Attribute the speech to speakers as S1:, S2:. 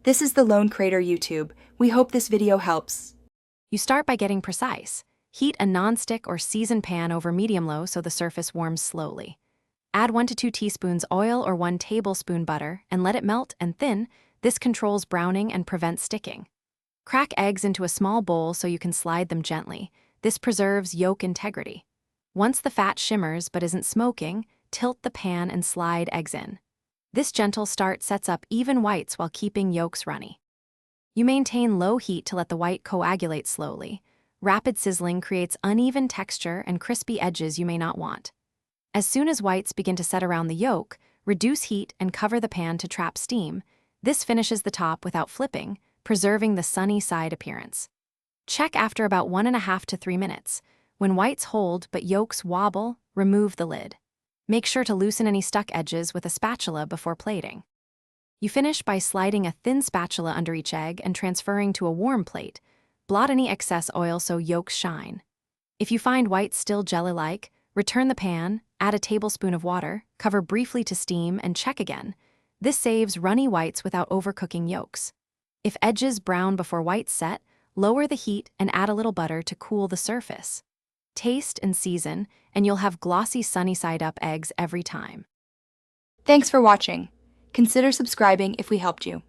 S1: This is the Lone Crater YouTube. We hope this video helps.
S2: You start by getting precise. Heat a non-stick or seasoned pan over medium-low so the surface warms slowly. Add 1 to 2 teaspoons oil or 1 tablespoon butter and let it melt and thin. This controls browning and prevents sticking. Crack eggs into a small bowl so you can slide them gently. This preserves yolk integrity. Once the fat shimmers but isn't smoking, tilt the pan and slide eggs in. This gentle start sets up even whites while keeping yolks runny. You maintain low heat to let the white coagulate slowly. Rapid sizzling creates uneven texture and crispy edges you may not want. As soon as whites begin to set around the yolk, reduce heat and cover the pan to trap steam. This finishes the top without flipping, preserving the sunny side appearance. Check after about 1.5 to 3 minutes. When whites hold but yolks wobble, remove the lid. Make sure to loosen any stuck edges with a spatula before plating. You finish by sliding a thin spatula under each egg and transferring to a warm plate. Blot any excess oil so yolks shine. If you find whites still jelly-like, return the pan, add a tablespoon of water, cover briefly to steam, and check again. This saves runny whites without overcooking yolks. If edges brown before whites set, lower the heat and add a little butter to cool the surface. Taste and season, and you'll have glossy sunny-side-up eggs every time.
S1: Thanks for watching. Consider subscribing if we helped you.